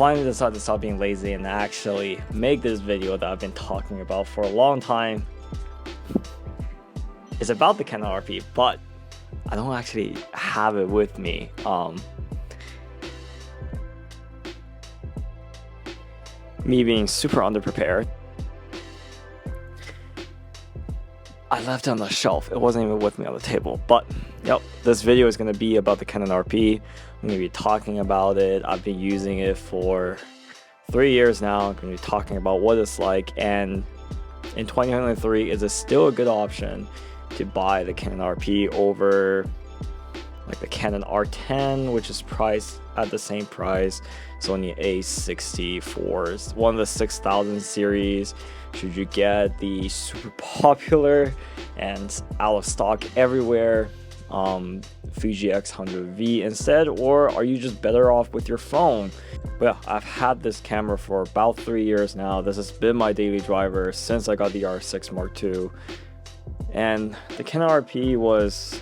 finally decided to stop being lazy and actually make this video that I've been talking about for a long time. It's about the Canon RP, but I don't actually have it with me. Me being super underprepared, I left it on the shelf. It wasn't even with me on the table. But yep, this video is going to be about the Canon RP. I'm going to be talking about it. I've been using it for 3 years now. I'm going to be talking about what it's like, and in 2023, is it still a good option to buy the Canon RP over like the Canon R10, which is priced at the same price, Sony A64, one of the 6000 series? Should you get the super popular and out of stock everywhere Fuji X100V instead, or are you just better off with your phone? Well, I've had this camera for about 3 years now. This has been my daily driver since I got the R6 Mark II, and the Canon RP was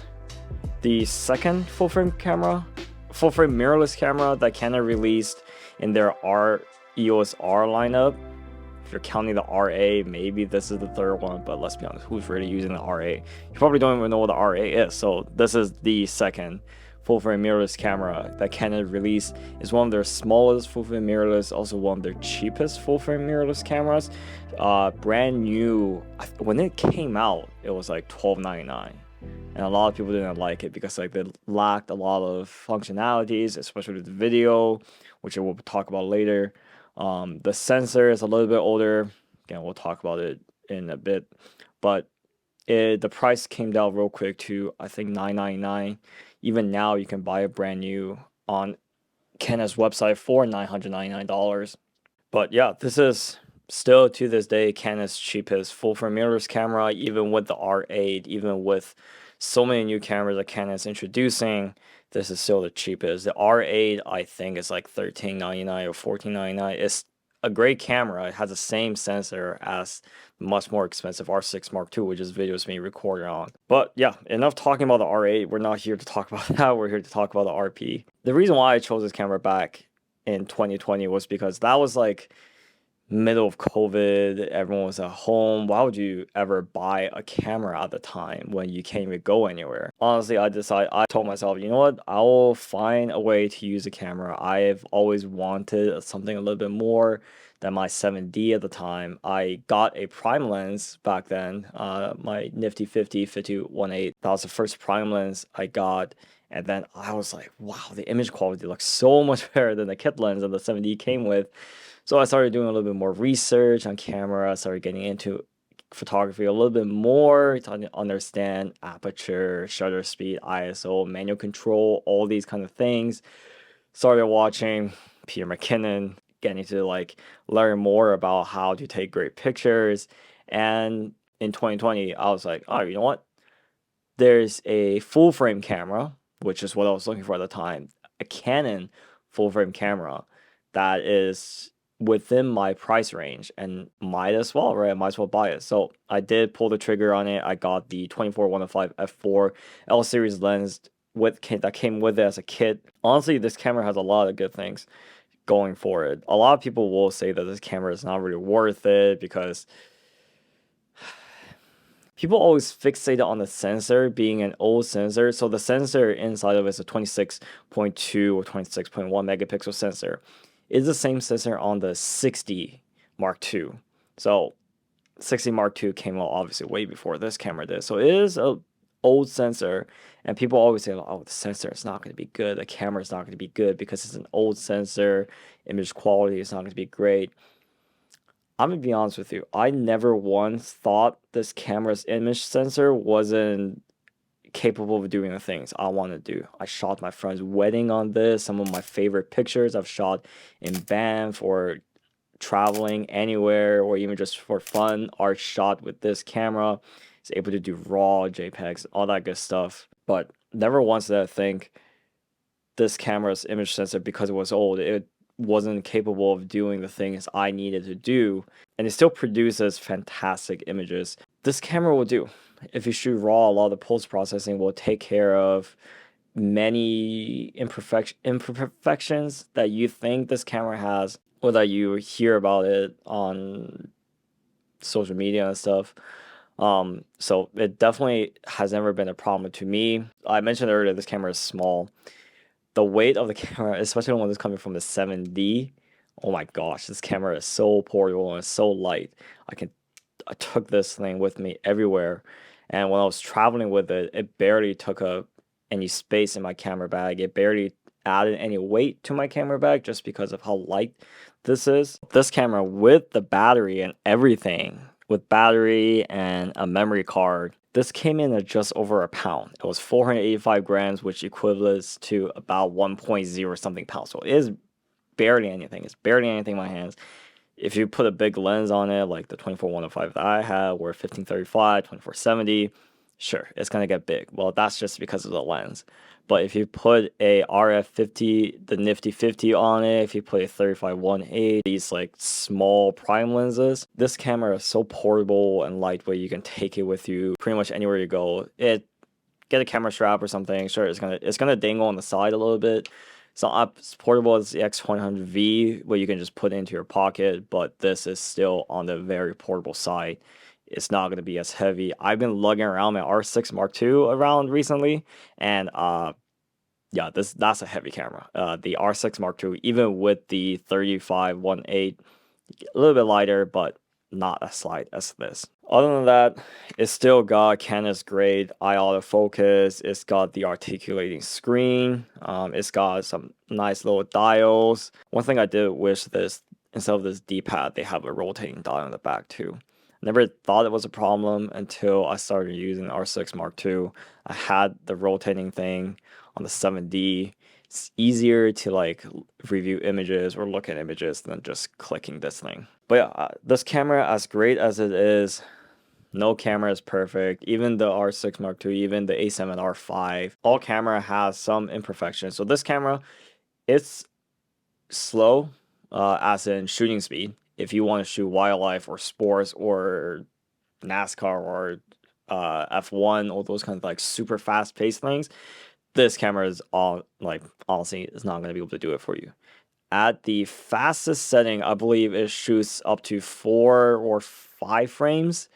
the second full-frame mirrorless camera that Canon released in their EOS R lineup. If you're counting the RA, maybe this is the third one, but let's be honest, who's really using the RA? You probably don't even know what the RA is. So this is the second full-frame mirrorless camera that Canon released. It's one of their smallest full-frame mirrorless, also one of their cheapest full-frame mirrorless cameras. Brand new, when it came out, it was like $12.99. And a lot of people didn't like it because like they lacked a lot of functionalities, especially with the video, which I will talk about later. The sensor is a little bit older. Again, we'll talk about it in a bit, but the price came down real quick to, I think, $9.99. Even now, you can buy it brand new on Canon's website for $999. But yeah, this is still to this day Canon's cheapest full-frame mirrorless camera, even with the R8, even with so many new cameras that Canon's introducing. This is still the cheapest. The R8, I think, is like $13.99 or $14.99. It's a great camera. It has the same sensor as the much more expensive R6 Mark II, which is videos being recorded on. But yeah, enough talking about the R8. We're not here to talk about that. We're here to talk about the RP. The reason why I chose this camera back in 2020 was because that was like middle of COVID, everyone was at home. Why would you ever buy a camera at the time when you can't even go anywhere? Honestly, I told myself, you know what, I will find a way to use a camera. I've always wanted something a little bit more than my 7D at the time. I got a prime lens back then, my nifty 50-50-1.8. That was the first prime lens I got. And then I was like, wow, the image quality looks so much better than the kit lens that the 7D came with. So I started doing a little bit more research on camera. I started getting into photography a little bit more to understand aperture, shutter speed, ISO, manual control, all these kind of things. Started watching Peter McKinnon, getting to like learn more about how to take great pictures. And in 2020, I was like, oh, you know what? There's a full frame camera, which is what I was looking for at the time, a Canon full frame camera that is within my price range and might as well, right? I might as well buy it. So I did pull the trigger on it. I got the 24-105 f4 L series lens that came with it as a kit. Honestly, this camera has a lot of good things going for it. A lot of people will say that this camera is not really worth it because people always fixate on the sensor being an old sensor. So the sensor inside of it is a 26.2 or 26.1 megapixel sensor. It's the same sensor on the 60 Mark II. So 60 Mark II came out obviously way before this camera did. So it is an old sensor, and people always say, oh, the sensor is not going to be good. The camera is not going to be good because it's an old sensor. Image quality is not going to be great. I'm going to be honest with you. I never once thought this camera's image sensor wasn't capable of doing the things I want to do. I shot my friend's wedding on this. Some of my favorite pictures I've shot in Banff or traveling anywhere or even just for fun are shot with this camera. It's able to do raw JPEGs, all that good stuff. But never once did I think this camera's image sensor, because it was old, it wasn't capable of doing the things I needed to do, and it still produces fantastic images. This camera will do. If you shoot raw, a lot of the post-processing will take care of many imperfections that you think this camera has, or that you hear about it on social media and stuff. So it definitely has never been a problem to me. I mentioned earlier this camera is small. The weight of the camera, especially when it's coming from the 7D, oh my gosh, this camera is so portable and so light. I took this thing with me everywhere, and when I was traveling with it, it barely took up any space in my camera bag. It barely added any weight to my camera bag just because of how light this is. This camera with the battery and everything, with battery and a memory card, this came in at just over a pound. It was 485 grams, which equates to about 1.0 something pounds. So it is barely anything. It's barely anything in my hands. If you put a big lens on it, like the 24-105 that I have, or 15-35, 24-70, sure, it's gonna get big. Well, that's just because of the lens. But if you put a RF50, the Nifty 50 on it, if you put a 35-1.8, these like small prime lenses, this camera is so portable and lightweight. You can take it with you pretty much anywhere you go. Get a camera strap or something. Sure, it's gonna dangle on the side a little bit. It's not as portable as the X100V, where you can just put it into your pocket, but this is still on the very portable side. It's not going to be as heavy. I've been lugging around my R6 Mark II around recently, and yeah, that's a heavy camera. The R6 Mark II, even with the 35-1.8, a little bit lighter, but not as light as this. Other than that, it's still got Canon's great eye autofocus. It's got the articulating screen. It's got some nice little dials. One thing I did wish this, instead of this D-pad, they have a rotating dial in the back too. Never thought it was a problem until I started using the R6 Mark II. I had the rotating thing on the 7D. It's easier to like review images or look at images than just clicking this thing. But yeah, this camera, as great as it is, no camera is perfect. Even the R6 Mark II, even the A7R5, all camera has some imperfections. So this camera, it's slow, as in shooting speed. If you want to shoot wildlife or sports or NASCAR or F1, all those kinds of like super fast paced things, this camera is all like honestly is not going to be able to do it for you. At the fastest setting, I believe it shoots up to 4 or 5 frames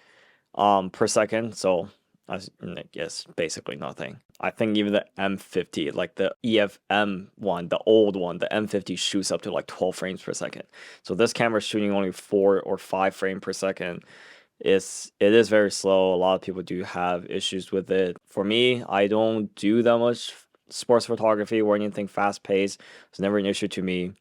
per second. So I guess basically nothing. I think even the M50, like the EFM one, the old one, the M50 shoots up to like 12 frames per second. So this camera is shooting only 4 or 5 frames per second. It is very slow. A lot of people do have issues with it. For me, I don't do that much sports photography or anything fast paced. It's never an issue to me.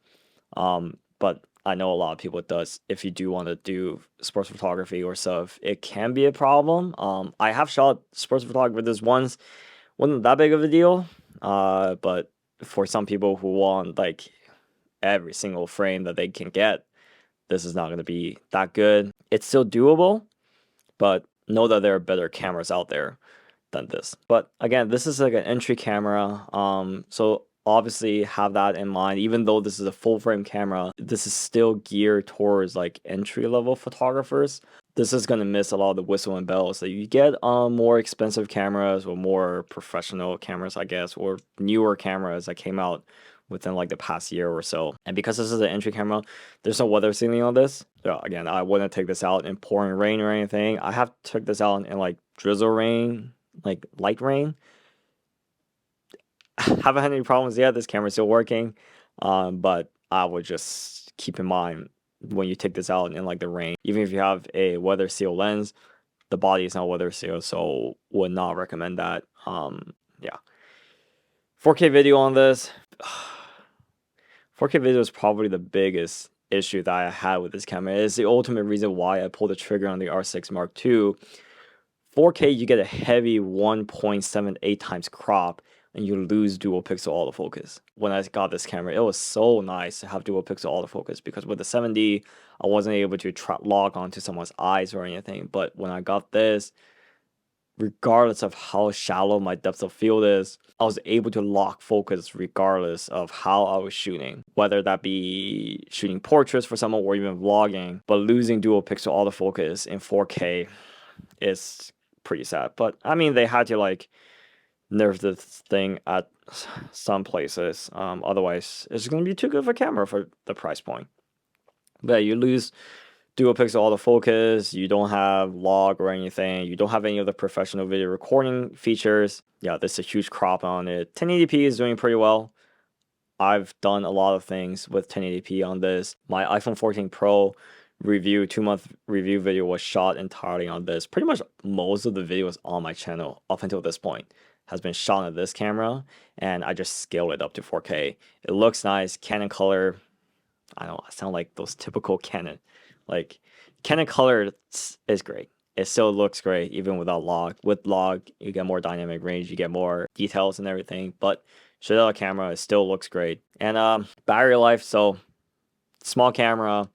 But I know a lot of people it does. If you do want to do sports photography or stuff, it can be a problem. I have shot sports photography with this once. Wasn't that big of a deal. But for some people who want like every single frame that they can get, this is not going to be that good. It's still doable, but know that there are better cameras out there than this. But again, this is like an entry camera. So obviously have that in mind. Even though this is a full frame camera, this is still geared towards like entry level photographers. This is going to miss a lot of the whistle and bells that you get on more expensive cameras or more professional cameras, I guess, or newer cameras that came out within like the past year or so. And because this is an entry camera, there's no weather sealing on this. So again, I wouldn't take this out in pouring rain or anything. I have took this out in like drizzle rain, like light rain. Haven't had any problems yet. This camera's still working. But I would just keep in mind when you take this out in like the rain, even if you have a weather seal lens, the body is not weather sealed, so would not recommend that. Yeah. 4K video on this. 4K video is probably the biggest issue that I had with this camera. It's the ultimate reason why I pulled the trigger on the R6 Mark II. 4K, you get a heavy 1.78 times crop, and you lose dual pixel autofocus. When I got this camera, it was so nice to have dual pixel autofocus, because with the 7D, I wasn't able to log onto someone's eyes or anything. But when I got this, regardless of how shallow my depth of field is, I was able to lock focus regardless of how I was shooting, whether that be shooting portraits for someone or even vlogging. But losing dual pixel autofocus in 4K is pretty sad. But I mean, they had to like nerf this thing at some places. Otherwise, it's going to be too good of a camera for the price point. But you lose dual pixel autofocus, you don't have log or anything, you don't have any of the professional video recording features. Yeah, there's a huge crop on it. 1080p is doing pretty well. I've done a lot of things with 1080p on this. My iPhone 14 Pro review, 2-month review video was shot entirely on this. Pretty much most of the videos on my channel up until this point has been shot on this camera, and I just scaled it up to 4K. It looks nice. Canon color, I don't know, I sound like those typical Canon. Like, Canon color is great. It still looks great even without log. With log, you get more dynamic range, you get more details and everything, but straight out of camera, it still looks great. And battery life, so small camera,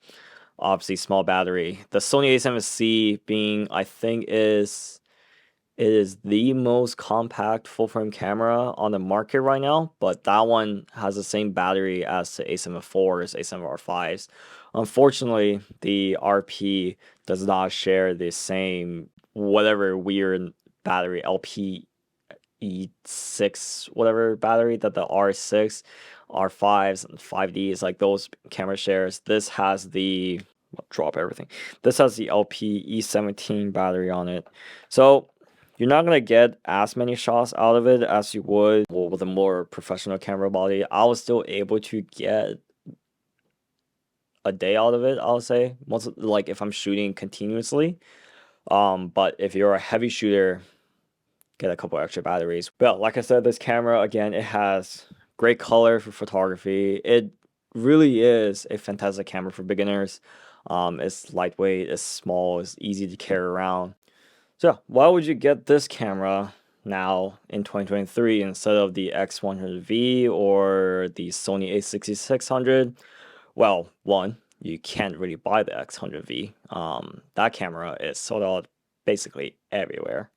obviously small battery. The Sony a7C being, I think, it is the most compact full frame camera on the market right now, but that one has the same battery as the A7 IVs, A7 R5s. Unfortunately, the RP does not share the same whatever weird battery, LPE6 whatever battery that the R6, R5s, and 5Ds, like those camera shares. This has the, drop everything. This has the LPE17 battery on it. So you're not gonna get as many shots out of it as you would with a more professional camera body. I was still able to get a day out of it, I'll say. Most like if I'm shooting continuously. But if you're a heavy shooter, get a couple extra batteries. But like I said, this camera, again, it has great color for photography. It really is a fantastic camera for beginners. It's lightweight, it's small, it's easy to carry around. So why would you get this camera now in 2023 instead of the X100V or the Sony a6600? Well, one, you can't really buy the X100V. That camera is sold out basically everywhere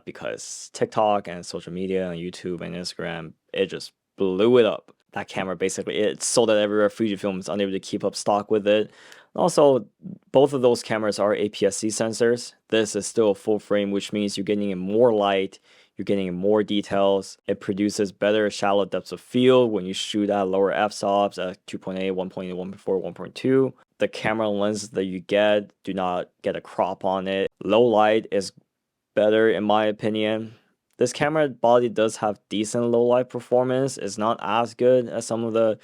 because TikTok and social media and YouTube and Instagram, it just blew it up. That camera basically, it sold out everywhere. Fujifilm is unable to keep up stock with it. Also, both of ththose cameras are APS-C sensors. This is still a full frame, which means you're getting in more light, you're getting in more details. It produces better shallow depths of field when you shoot at lower f-stops at 2.8, 1.8, 1.4, 1.2. The camera lenses that you get do not get a crop on it. Low light is better in my opinion. This camera body does have decent low light performance. It's not as good as some of the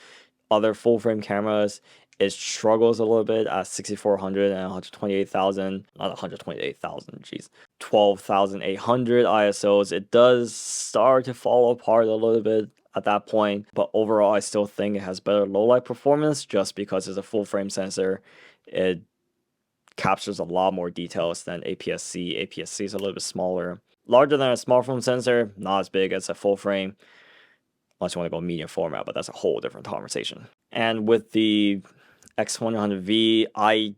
other full frame cameras. It struggles a little bit at 6400 and 128,000, not 128,000, geez, 12,800 ISOs. It does start to fall apart a little bit at that point, but overall I still think it has better low light performance just because it's a full frame sensor. It captures a lot more details than APS-C. APS-C is a little bit smaller. Larger than a smartphone sensor, not as big as a full frame, unless you want to go medium format, but that's a whole different conversation. And with the X100V, I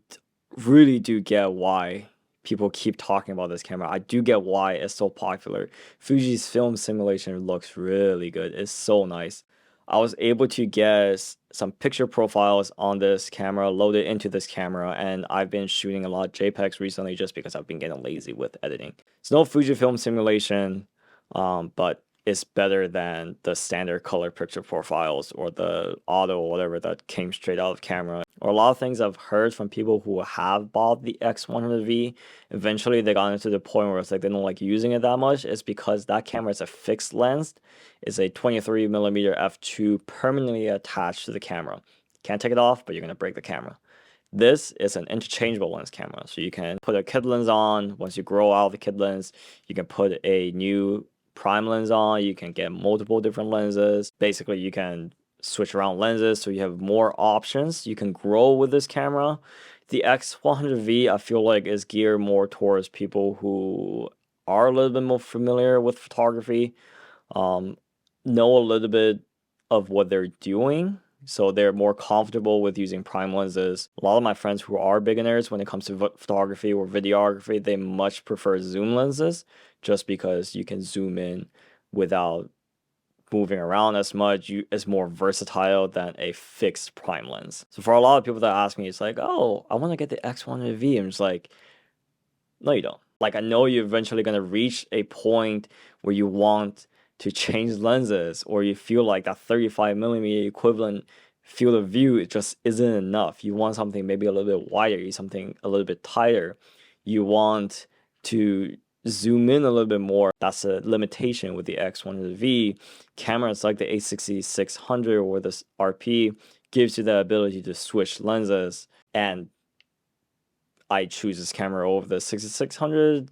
really do get why people keep talking about this camera. I do get why it's so popular. Fuji's film simulation looks really good. It's so nice. I was able to get some picture profiles on this camera loaded into this camera, and I've been shooting a lot of JPEGs recently just because I've been getting lazy with editing. It's no Fujifilm simulation, but it's better than the standard color picture profiles or the auto or whatever that came straight out of camera. Or a lot of things I've heard from people who have bought the X100V, eventually they got into the point where it's like they don't like using it that much. It's because that camera is a fixed lens. It's a 23mm f2 permanently attached to the camera. Can't take it off, but you're going to break the camera. This is an interchangeable lens camera, so you can put a kit lens on. Once you grow out the kit lens, you can put a new prime lens on. You can get multiple different lenses. Basically, you can switch around lenses, so you have more options. You can grow with this camera. The X100V, I feel like, is geared more towards people who are a little bit more familiar with photography, know a little bit of what they're doing, so they're more comfortable with using prime lenses. A lot of my friends who are beginners when it comes to photography or videography, they much prefer zoom lenses just because you can zoom in without moving around as much. It's more versatile than a fixed prime lens. So for a lot of people that ask me, it's like, oh, I want to get the X100V. I'm just like, no, you don't. Like, I know you're eventually gonna reach a point where you want to change lenses, or you feel like that 35mm equivalent field of view, it just isn't enough. You want something maybe a little bit wider, something a little bit tighter. You want to zoom in a little bit more. That's a limitation with the X100V. Cameras like the A6600 or this RP gives you the ability to switch lenses, and I choose this camera over the 6600.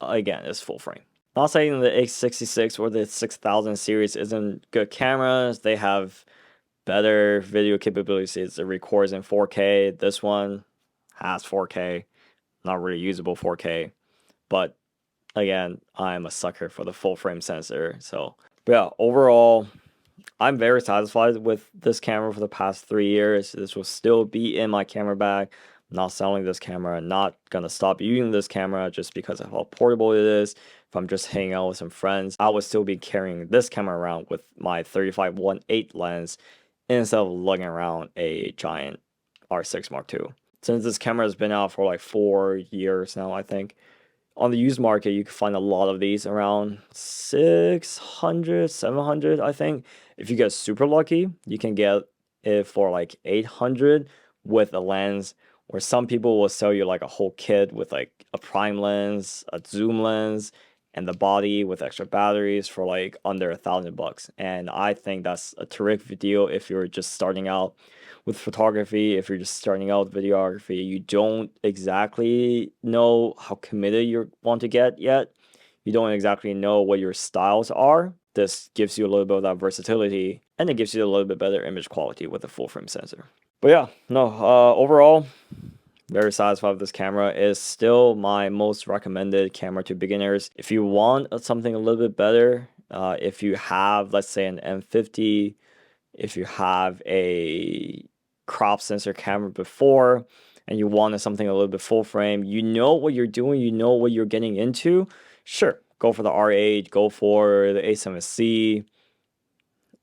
Again, it's full frame. Not saying the X66 or the 6000 series isn't good cameras. They have better video capabilities. It records in 4K. This one has 4K, not really usable 4K. But again, I'm a sucker for the full frame sensor. So, but yeah, overall, I'm very satisfied with this camera for the past 3 years. This will still be in my camera bag. I'm not selling this camera. I'm not gonna stop using this camera just because of how portable it is. If I'm just hanging out with some friends, I would still be carrying this camera around with my 35-1.8 lens instead of lugging around a giant R6 Mark II. Since this camera has been out for like 4 years now, I think, on the used market, you can find a lot of these around 600, 700, I think. If you get super lucky, you can get it for like 800 with a lens, or some people will sell you like a whole kit with like a prime lens, a zoom lens, and the body with extra batteries for like under $1,000. And I think that's a terrific deal if you're just starting out with photography. If you're just starting out with videography, you don't exactly know how committed you want to get yet. You don't exactly know what your styles are. This gives you a little bit of that versatility, and it gives you a little bit better image quality with a full frame sensor. But yeah, no, overall, very satisfied with this camera. It's still my most recommended camera to beginners. If you want something a little bit better, if you have, let's say, an M50, if you have a crop sensor camera before, and you wanted something a little bit full frame, you know what you're doing, you know what you're getting into, sure, go for the R8, go for the A7C,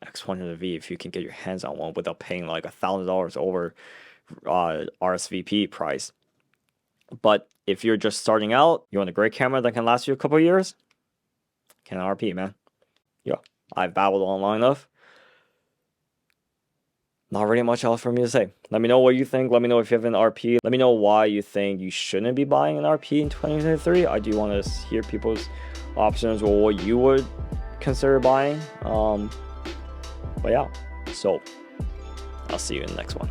X100V if you can get your hands on one without paying like $1,000 over RSVP price. But if you're just starting out, you want a great camera that can last you a couple of years, Canon RP, man. Yeah, I've babbled on long enough. Not really much else for me to say. Let me know what you think. Let me know if you have an RP. Let me know why you think you shouldn't be buying an RP in 2023. I do want to hear people's options or what you would consider buying. But yeah, so I'll see you in the next one.